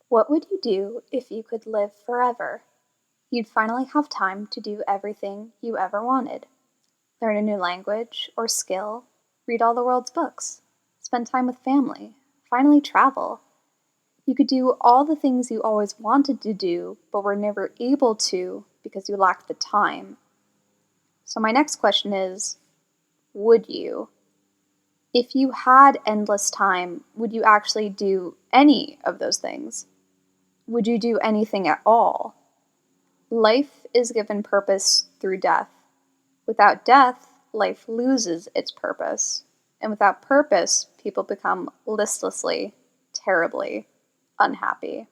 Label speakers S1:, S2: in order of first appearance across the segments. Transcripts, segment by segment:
S1: What would you do if you could live forever? You'd finally have time to do everything you ever wanted. Learn a new language or skill, read all the world's books, spend time with family, finally travel. You could do all the things you always wanted to do but were never able to because you lacked the time. So my next question is, would you? If you had endless time, would you actually do any of those things? Would you do anything at all? Life is given purpose through death. Without death, life loses its purpose. And without purpose, people become listlessly, terribly unhappy.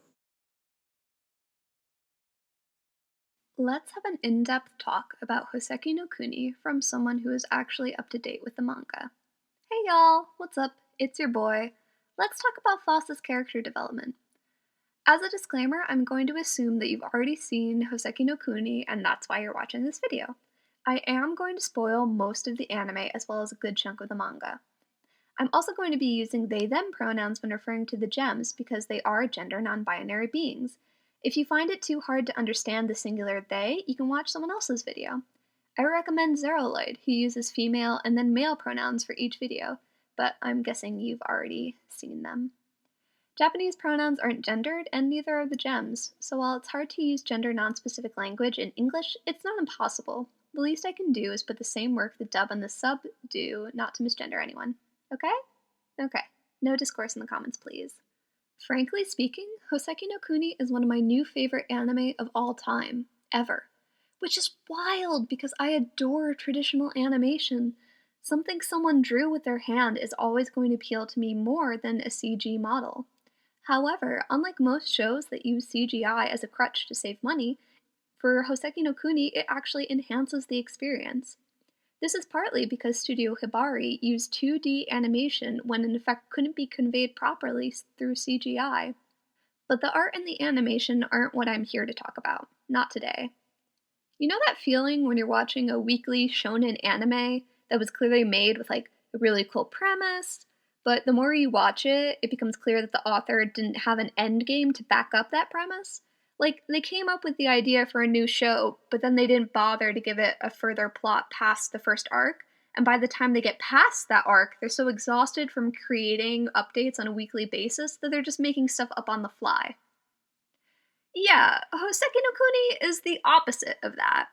S1: Let's have an in-depth talk about Houseki no Kuni from someone who is actually up to date with the manga. Hey y'all, what's up? It's your boy. Let's talk about Phos's character development. As a disclaimer, I'm going to assume that you've already seen Houseki no Kuni and that's why you're watching this video. I am going to spoil most of the anime as well as a good chunk of the manga. I'm also going to be using they/them pronouns when referring to the gems because they are gender non-binary beings. If you find it too hard to understand the singular they, you can watch someone else's video. I recommend Zeroloid, who uses female and then male pronouns for each video, but I'm guessing you've already seen them. Japanese pronouns aren't gendered, and neither are the gems, so while it's hard to use gender non-specific language in English, it's not impossible. The least I can do is put the same work the dub and the sub do, not to misgender anyone. Okay? Okay. No discourse in the comments, please. Frankly speaking, Houseki no Kuni is one of my new favorite anime of all time, ever. Which is wild because I adore traditional animation. Something someone drew with their hand is always going to appeal to me more than a CG model. However, unlike most shows that use CGI as a crutch to save money, for Houseki no Kuni it actually enhances the experience. This is partly because Studio Hibari used 2D animation when an effect couldn't be conveyed properly through CGI. But the art and the animation aren't what I'm here to talk about. Not today. You know that feeling when you're watching a weekly shonen anime that was clearly made with like a really cool premise, but the more you watch it, it becomes clear that the author didn't have an end game to back up that premise? Like, they came up with the idea for a new show, but then they didn't bother to give it a further plot past the first arc, and by the time they get past that arc, they're so exhausted from creating updates on a weekly basis that they're just making stuff up on the fly. Yeah, Houseki no Kuni is the opposite of that.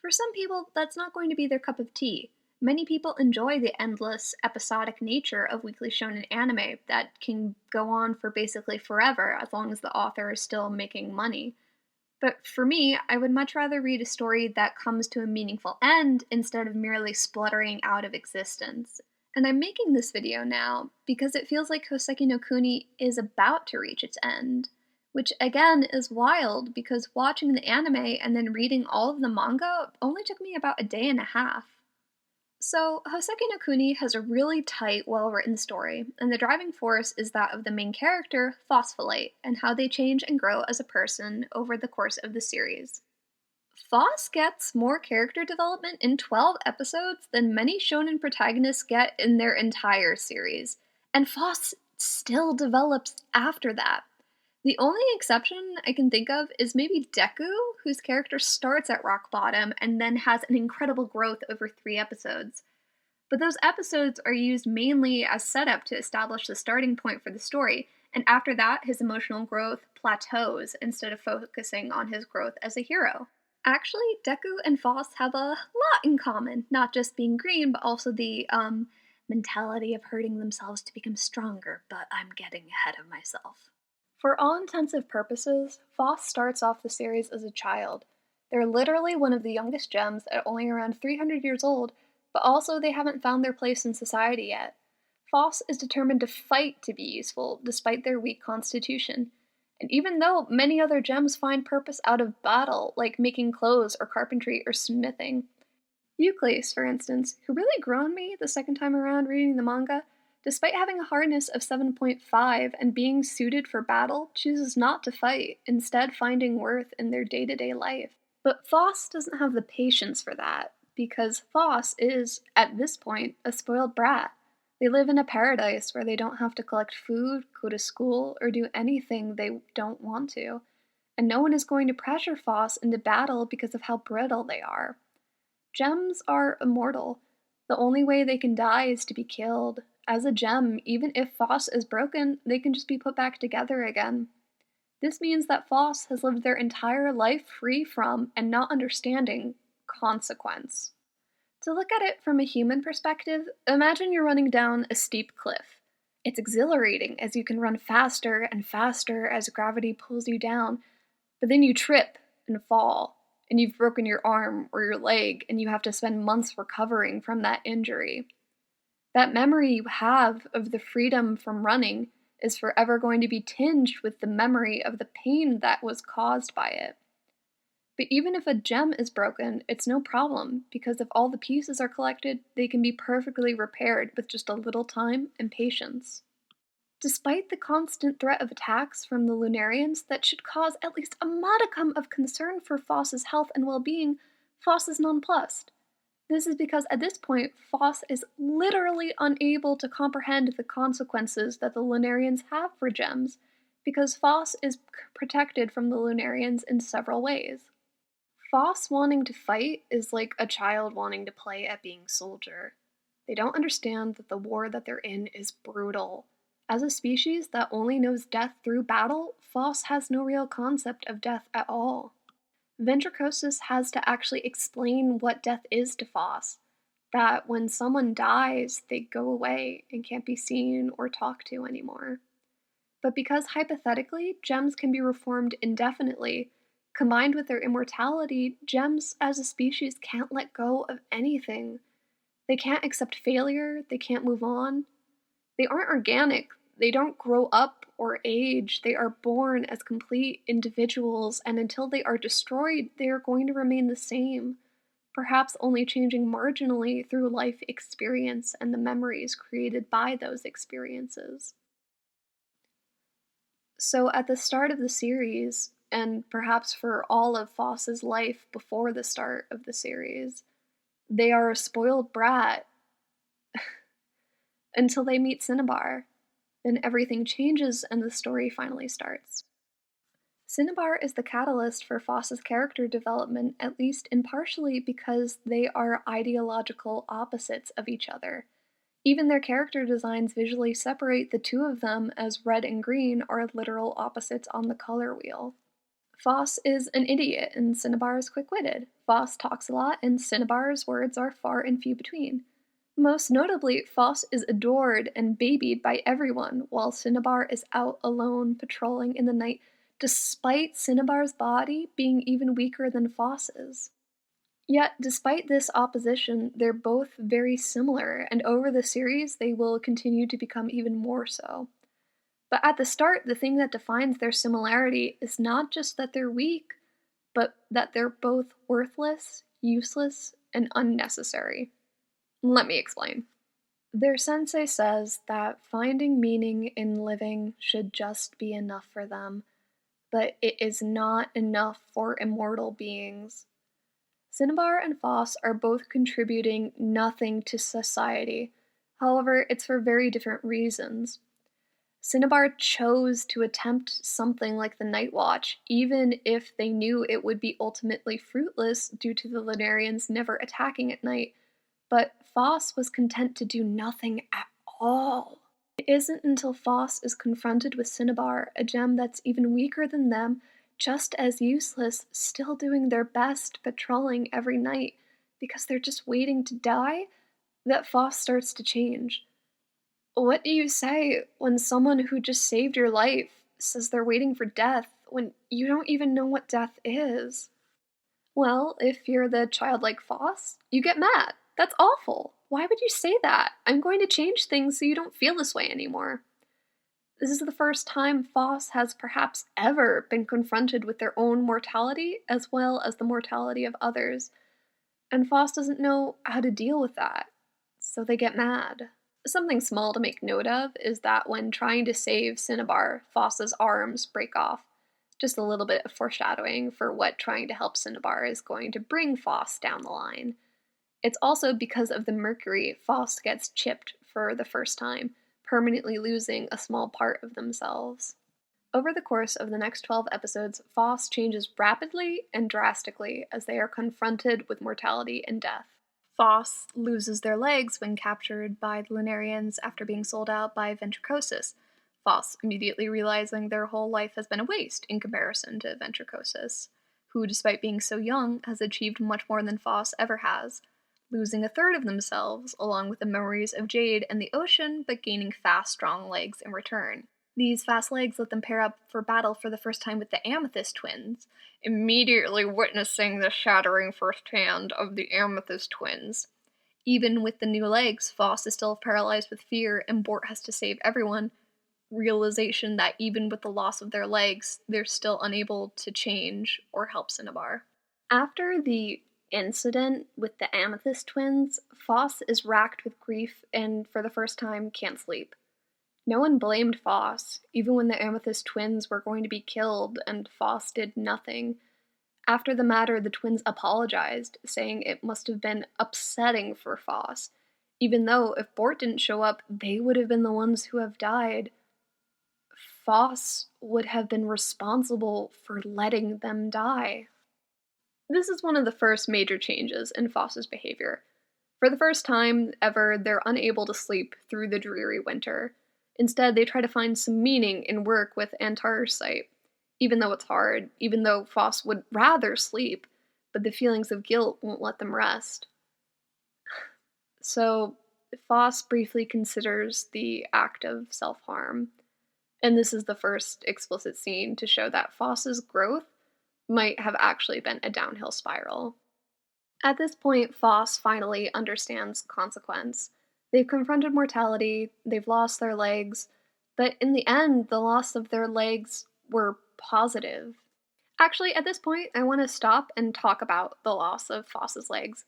S1: For some people, that's not going to be their cup of tea. Many people enjoy the endless, episodic nature of weekly shonen anime that can go on for basically forever as long as the author is still making money. But for me, I would much rather read a story that comes to a meaningful end instead of merely spluttering out of existence. And I'm making this video now because it feels like Houseki no Kuni is about to reach its end. Which again is wild because watching the anime and then reading all of the manga only took me about a day and a half. So, Houseki no Kuni has a really tight, well-written story, and the driving force is that of the main character, Phosphophyllite, and how they change and grow as a person over the course of the series. Phos gets more character development in 12 episodes than many shonen protagonists get in their entire series, and Phos still develops after that. The only exception I can think of is maybe Deku, whose character starts at rock bottom and then has an incredible growth over 3 episodes. But those episodes are used mainly as setup to establish the starting point for the story, and after that, his emotional growth plateaus instead of focusing on his growth as a hero. Actually, Deku and Phos have a lot in common, not just being green, but also the, mentality of hurting themselves to become stronger, but I'm getting ahead of myself. For all intensive purposes, Phos starts off the series as a child. They're literally one of the youngest gems at only around 300 years old, but also they haven't found their place in society yet. Phos is determined to fight to be useful, despite their weak constitution. And even though many other gems find purpose out of battle, like making clothes or carpentry or smithing. Euclase, for instance, who really grew on me the second time around reading the manga, despite having a hardness of 7.5 and being suited for battle, chooses not to fight, instead finding worth in their day-to-day life. But Phos doesn't have the patience for that, because Phos is, at this point, a spoiled brat. They live in a paradise where they don't have to collect food, go to school, or do anything they don't want to, and no one is going to pressure Phos into battle because of how brittle they are. Gems are immortal. The only way they can die is to be killed. As a gem, even if Phos is broken, they can just be put back together again. This means that Phos has lived their entire life free from and not understanding consequence. To look at it from a human perspective, imagine you're running down a steep cliff. It's exhilarating as you can run faster and faster as gravity pulls you down, but then you trip and fall, and you've broken your arm or your leg, and you have to spend months recovering from that injury. That memory you have of the freedom from running is forever going to be tinged with the memory of the pain that was caused by it. But even if a gem is broken, it's no problem, because if all the pieces are collected, they can be perfectly repaired with just a little time and patience. Despite the constant threat of attacks from the Lunarians that should cause at least a modicum of concern for Phos's health and well-being, Phos is nonplussed. This is because at this point, Phos is literally unable to comprehend the consequences that the Lunarians have for gems, because Phos is protected from the Lunarians in several ways. Phos wanting to fight is like a child wanting to play at being soldier. They don't understand that the war that they're in is brutal. As a species that only knows death through battle, Phos has no real concept of death at all. Ventricosus has to actually explain what death is to Phos, that when someone dies, they go away and can't be seen or talked to anymore. But because hypothetically, gems can be reformed indefinitely, combined with their immortality, gems as a species can't let go of anything. They can't accept failure, they can't move on. They aren't organic, they don't grow up or age, they are born as complete individuals, and until they are destroyed, they are going to remain the same, perhaps only changing marginally through life experience and the memories created by those experiences. So at the start of the series, and perhaps for all of Phos's life before the start of the series, they are a spoiled brat until they meet Cinnabar. Then everything changes and the story finally starts. Cinnabar is the catalyst for Phos's character development, at least impartially because they are ideological opposites of each other. Even their character designs visually separate the two of them, as red and green are literal opposites on the color wheel. Phos is an idiot and Cinnabar is quick-witted. Phos talks a lot and Cinnabar's words are far and few between. Most notably, Phos is adored and babied by everyone, while Cinnabar is out alone patrolling in the night, despite Cinnabar's body being even weaker than Phos's. Yet, despite this opposition, they're both very similar, and over the series they will continue to become even more so. But at the start, the thing that defines their similarity is not just that they're weak, but that they're both worthless, useless, and unnecessary. Let me explain. Their sensei says that finding meaning in living should just be enough for them, but it is not enough for immortal beings. Cinnabar and Phos are both contributing nothing to society. However, it's for very different reasons. Cinnabar chose to attempt something like the Night Watch, even if they knew it would be ultimately fruitless due to the Lunarians never attacking at night, but Phos was content to do nothing at all. It isn't until Phos is confronted with Cinnabar, a gem that's even weaker than them, just as useless, still doing their best, patrolling every night, because they're just waiting to die, that Phos starts to change. What do you say when someone who just saved your life says they're waiting for death when you don't even know what death is? Well, if you're the childlike Phos, you get mad. That's awful. Why would you say that? I'm going to change things so you don't feel this way anymore. This is the first time Phos has perhaps ever been confronted with their own mortality as well as the mortality of others, and Phos doesn't know how to deal with that, so they get mad. Something small to make note of is that when trying to save Cinnabar, Phos's arms break off. Just a little bit of foreshadowing for what trying to help Cinnabar is going to bring Phos down the line. It's also because of the mercury Phos gets chipped for the first time, permanently losing a small part of themselves. Over the course of the next 12 episodes, Phos changes rapidly and drastically as they are confronted with mortality and death. Phos loses their legs when captured by the Lunarians after being sold out by Ventricosis, Phos immediately realizing their whole life has been a waste in comparison to Ventricosis, who, despite being so young, has achieved much more than Phos ever has, losing a third of themselves, along with the memories of Jade and the ocean, but gaining fast, strong legs in return. These fast legs let them pair up for battle for the first time with the Amethyst twins, immediately witnessing the shattering firsthand of the Amethyst twins. Even with the new legs, Phos is still paralyzed with fear, and Bort has to save everyone. Realization that even with the loss of their legs, they're still unable to change or help Cinnabar. After the incident with the Amethyst twins, Phos is racked with grief and, for the first time, can't sleep. No one blamed Phos, even when the Amethyst twins were going to be killed, and Phos did nothing. After the matter, the twins apologized, saying it must have been upsetting for Phos, even though if Bort didn't show up, they would have been the ones who have died. Phos would have been responsible for letting them die. This is one of the first major changes in Phos's behavior. For the first time ever, they're unable to sleep through the dreary winter. Instead, they try to find some meaning in work with Antarsite, even though it's hard, even though Phos would rather sleep, but the feelings of guilt won't let them rest. So, Phos briefly considers the act of self-harm, and this is the first explicit scene to show that Phos's growth might have actually been a downhill spiral. At this point, Phos finally understands consequence. They've confronted mortality, they've lost their legs, but in the end, the loss of their legs were positive. Actually, at this point, I want to stop and talk about the loss of Phos's legs.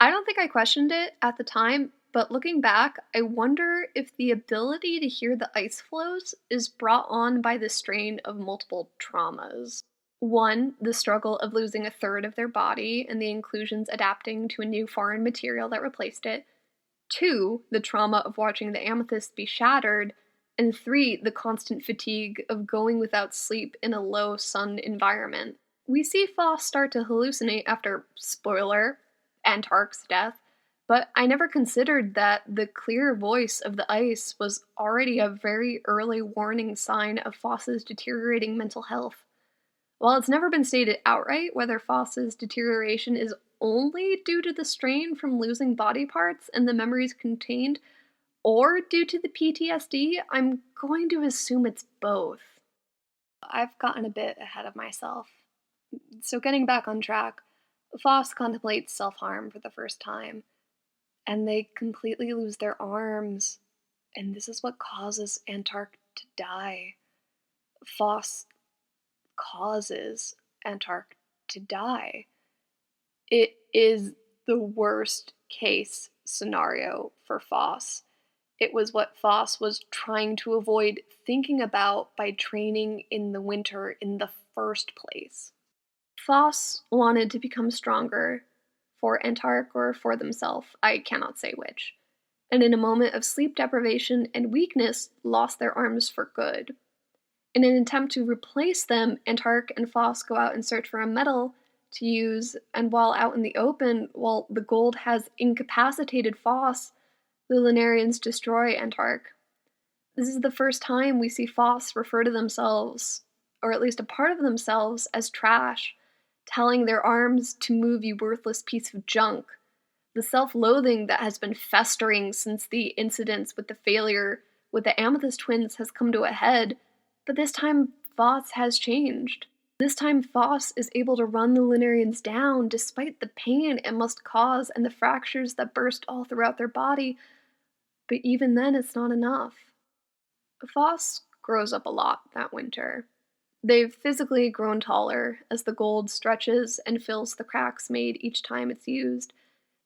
S1: I don't think I questioned it at the time, but looking back, I wonder if the ability to hear the ice flows is brought on by the strain of multiple traumas. One, the struggle of losing a third of their body and the inclusions adapting to a new foreign material that replaced it. Two, the trauma of watching the amethyst be shattered. And three, the constant fatigue of going without sleep in a low sun environment. We see Phos start to hallucinate after, spoiler, Antark's death, but I never considered that the clear voice of the ice was already a very early warning sign of Phos's deteriorating mental health. While it's never been stated outright whether Phos's deterioration is only due to the strain from losing body parts and the memories contained, or due to the PTSD, I'm going to assume it's both. I've gotten a bit ahead of myself. So getting back on track, Phos contemplates self-harm for the first time, and they completely lose their arms, and this is what causes Antark to die. Phos causes Antark to die. It is the worst case scenario for Phos. It was what Phos was trying to avoid thinking about by training in the winter in the first place. Phos wanted to become stronger, for Antark or for themselves, I cannot say which, and in a moment of sleep deprivation and weakness, lost their arms for good. In an attempt to replace them, Antark and Phos go out and search for a metal to use, and while out in the open, while the gold has incapacitated Phos, the Lunarians destroy Antark. This is the first time we see Phos refer to themselves, or at least a part of themselves, as trash, telling their arms to move, you worthless piece of junk. The self-loathing that has been festering since the incidents with the failure with the Amethyst twins has come to a head, but this time Phos has changed. This time Phos is able to run the Lunarians down despite the pain it must cause and the fractures that burst all throughout their body, but even then it's not enough. Phos grows up a lot that winter. They've physically grown taller as the gold stretches and fills the cracks made each time it's used.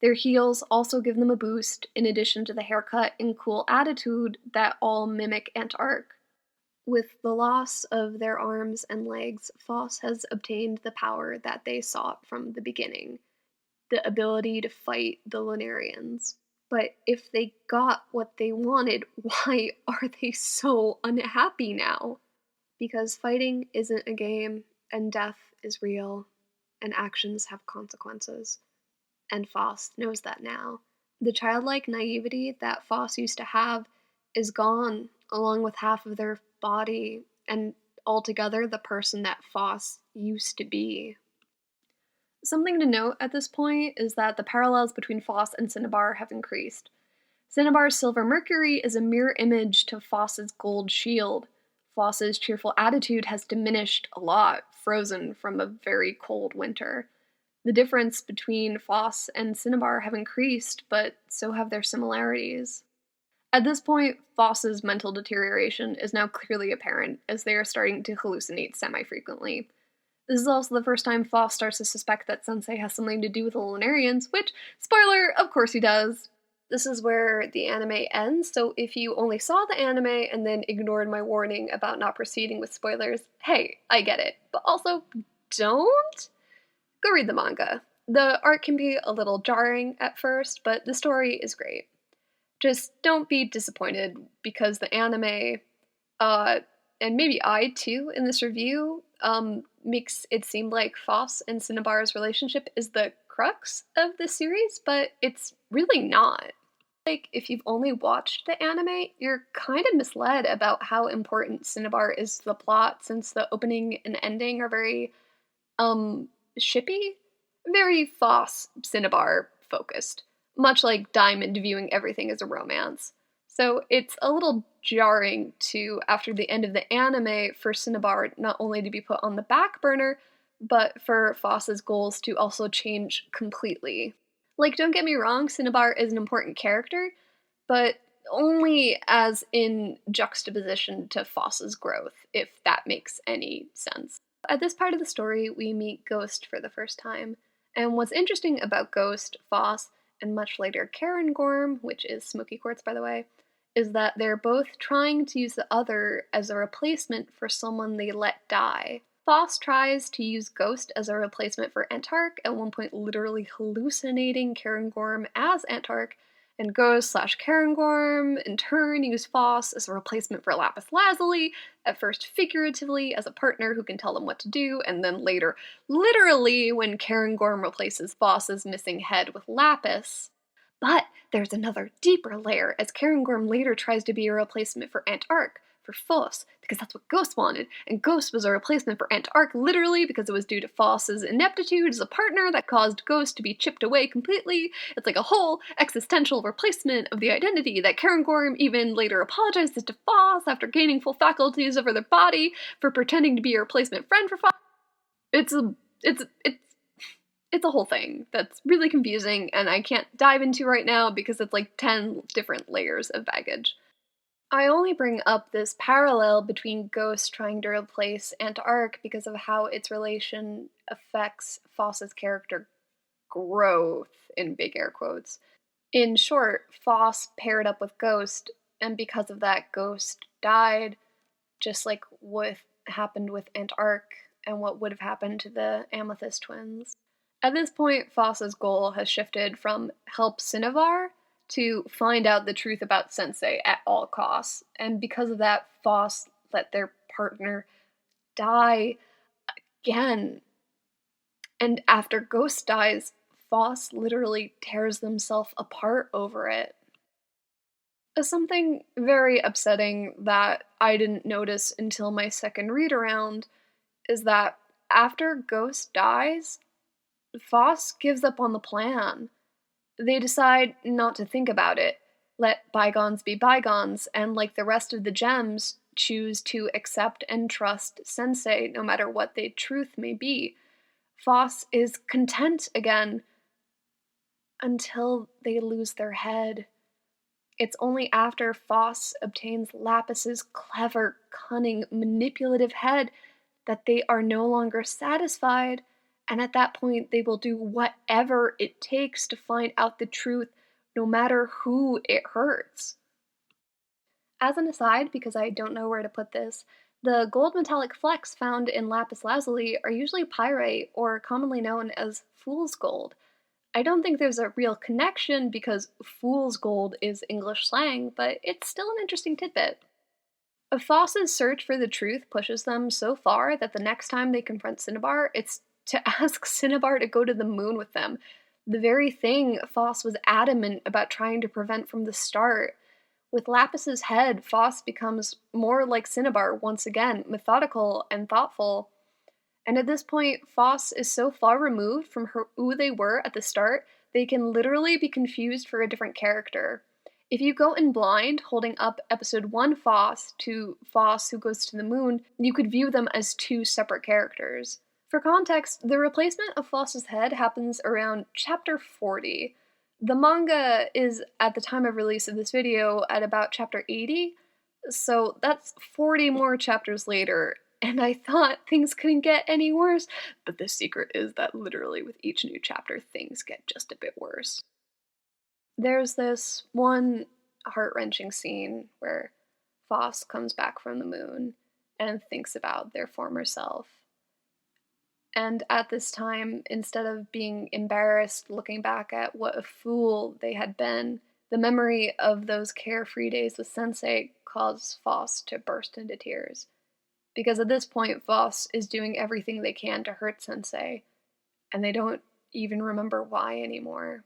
S1: Their heels also give them a boost, in addition to the haircut and cool attitude that all mimic Antark. With the loss of their arms and legs, Phos has obtained the power that they sought from the beginning, the ability to fight the Lunarians. But if they got what they wanted, why are they so unhappy now? Because fighting isn't a game, and death is real, and actions have consequences. And Phos knows that now. The childlike naivety that Phos used to have is gone, along with half of their body, and altogether the person that Phos used to be. Something to note at this point is that the parallels between Phos and Cinnabar have increased. Cinnabar's silver mercury is a mirror image to Phos's gold shield. Phos's cheerful attitude has diminished a lot, frozen from a very cold winter. The difference between Phos and Cinnabar have increased, but so have their similarities. At this point, Phos's mental deterioration is now clearly apparent as they are starting to hallucinate semi-frequently. This is also the first time Phos starts to suspect that Sensei has something to do with the Lunarians, which, spoiler, of course he does. This is where the anime ends, so if you only saw the anime and then ignored my warning about not proceeding with spoilers, hey, I get it. But also, don't? Go read the manga. The art can be a little jarring at first, but the story is great. Just don't be disappointed because the anime, and maybe I too in this review, makes it seem like Phos and Cinnabar's relationship is the crux of the series, but it's really not. Like, if you've only watched the anime, you're kind of misled about how important Cinnabar is to the plot, since the opening and ending are very, shippy? Very Phos Cinnabar focused, much like Diamond viewing everything as a romance. So it's a little jarring to, after the end of the anime, for Cinnabar not only to be put on the back burner, but for Phos's goals to also change completely. Like, don't get me wrong, Cinnabar is an important character, but only as in juxtaposition to Phos's growth, if that makes any sense. At this part of the story, we meet Ghost for the first time, and what's interesting about Ghost, Phos, and much later Cairngorm, which is Smoky Quartz by the way, is that they're both trying to use the other as a replacement for someone they let die. Phos tries to use Ghost as a replacement for Antark, at one point literally hallucinating Cairngorm as Antark, and Ghost/Cairngorm in turn use Phos as a replacement for Lapis Lazuli, at first figuratively as a partner who can tell them what to do, and then later literally when Cairngorm replaces Phos's missing head with Lapis. But there's another deeper layer, as Cairngorm later tries to be a replacement for Antark, for Phos, because that's what Ghost wanted, and Ghost was a replacement for Antark literally because it was due to Phos's ineptitude as a partner that caused Ghost to be chipped away completely. It's like a whole existential replacement of the identity that Cairngorm even later apologizes to Phos after gaining full faculties over their body for pretending to be a replacement friend for Phos. It's a whole thing that's really confusing, and I can't dive into right now because it's like 10 different layers of baggage. I only bring up this parallel between Ghost trying to replace Antark because of how its relation affects Phos's character growth, in big air quotes. In short, Phos paired up with Ghost, and because of that, Ghost died, just like what happened with Antark and what would have happened to the Amethyst twins. At this point, Phos's goal has shifted from help Cinnabar to find out the truth about Sensei at all costs, and because of that, Phos let their partner die again. And after Ghost dies, Phos literally tears themselves apart over it. Something very upsetting that I didn't notice until my second read around is that after Ghost dies, Phos gives up on the plan. They decide not to think about it, let bygones be bygones, and like the rest of the gems, choose to accept and trust Sensei no matter what the truth may be. Phos is content again until they lose their head. It's only after Phos obtains Lapis's clever, cunning, manipulative head that they are no longer satisfied, and at that point they will do whatever it takes to find out the truth, no matter who it hurts. As an aside, because I don't know where to put this, the gold metallic flecks found in lapis lazuli are usually pyrite, or commonly known as fool's gold. I don't think there's a real connection because fool's gold is English slang, but it's still an interesting tidbit. Phos's search for the truth pushes them so far that the next time they confront Cinnabar, it's to ask Cinnabar to go to the moon with them. The very thing Phos was adamant about trying to prevent from the start. With Lapis's head, Phos becomes more like Cinnabar once again, methodical and thoughtful. And at this point, Phos is so far removed from who they were at the start, they can literally be confused for a different character. If you go in blind, holding up episode 1 Phos to Phos who goes to the moon, you could view them as two separate characters. For context, the replacement of Phos's head happens around chapter 40. The manga is, at the time of release of this video, at about chapter 80, so that's 40 more chapters later, and I thought things couldn't get any worse, but the secret is that literally with each new chapter, things get just a bit worse. There's this one heart-wrenching scene where Phos comes back from the moon and thinks about their former self. And at this time, instead of being embarrassed looking back at what a fool they had been, the memory of those carefree days with Sensei caused Phos to burst into tears. Because at this point, Phos is doing everything they can to hurt Sensei, and they don't even remember why anymore.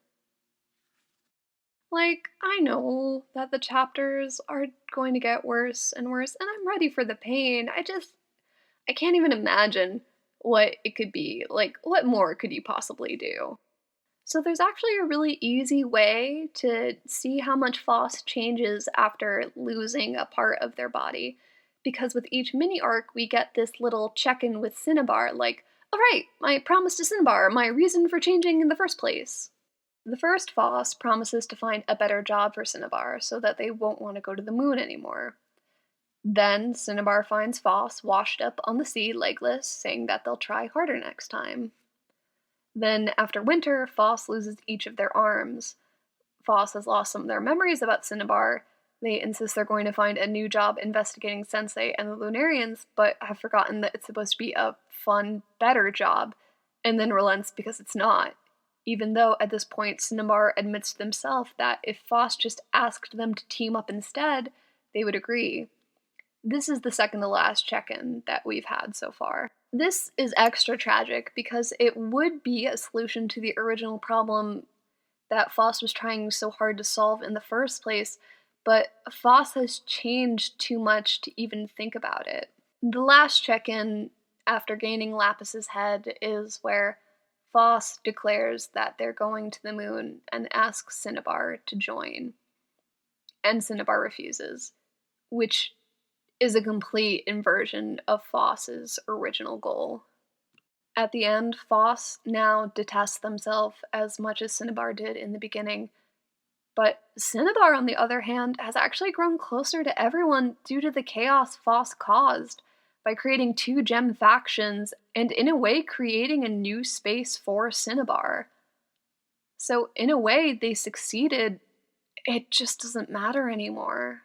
S1: Like, I know that the chapters are going to get worse and worse, and I'm ready for the pain. I can't even imagine what it could be. Like, what more could you possibly do? So there's actually a really easy way to see how much Phos changes after losing a part of their body. Because with each mini arc, we get this little check-in with Cinnabar, like, alright, my promise to Cinnabar, my reason for changing in the first place. The first Phos promises to find a better job for Cinnabar so that they won't want to go to the moon anymore. Then Cinnabar finds Phos washed up on the sea, legless, saying that they'll try harder next time. Then, after winter, Phos loses each of their arms. Phos has lost some of their memories about Cinnabar. They insist they're going to find a new job investigating Sensei and the Lunarians, but have forgotten that it's supposed to be a fun, better job, and then relents because it's not. Even though, at this point, Cinnabar admits to themselves that if Phos just asked them to team up instead, they would agree. This is the second to last check-in that we've had so far. This is extra tragic because it would be a solution to the original problem that Phos was trying so hard to solve in the first place, but Phos has changed too much to even think about it. The last check-in after gaining Lapis's head is where Phos declares that they're going to the moon and asks Cinnabar to join. And Cinnabar refuses, which is a complete inversion of Phos's original goal. At the end, Phos now detests themselves as much as Cinnabar did in the beginning, but Cinnabar, on the other hand, has actually grown closer to everyone due to the chaos Phos caused by creating two gem factions and in a way creating a new space for Cinnabar. So in a way, they succeeded. It just doesn't matter anymore.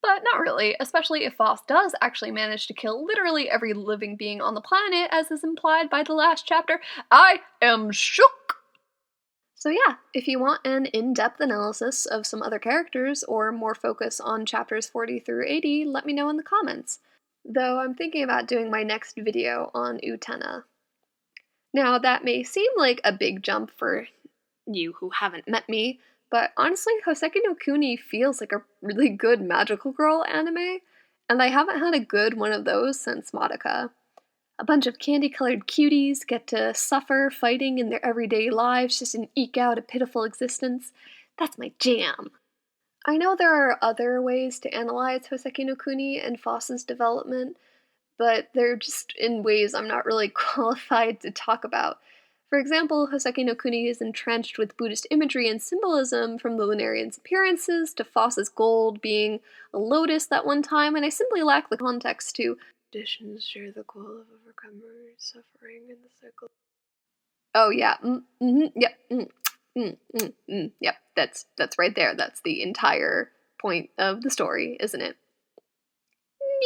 S1: But not really, especially if Phos does actually manage to kill literally every living being on the planet, as is implied by the last chapter. I am shook! So yeah, if you want an in-depth analysis of some other characters, or more focus on chapters 40 through 80, let me know in the comments. Though I'm thinking about doing my next video on Utena. Now, that may seem like a big jump for you who haven't met me, but honestly, Houseki no Kuni feels like a really good magical girl anime, and I haven't had a good one of those since Madoka. A bunch of candy-colored cuties get to suffer fighting in their everyday lives just to eke out a pitiful existence. That's my jam. I know there are other ways to analyze Houseki no Kuni and Phos's development, but they're just in ways I'm not really qualified to talk about. For example, Houseki no Kuni is entrenched with Buddhist imagery and symbolism, from the Lunarians' appearances to Phos's gold being a lotus that one time, and I simply lack the context to traditions share the goal of overcoming suffering in the cycle. Oh yeah, yep, yep, that's right there. That's the entire point of the story, isn't it?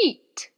S1: Neat.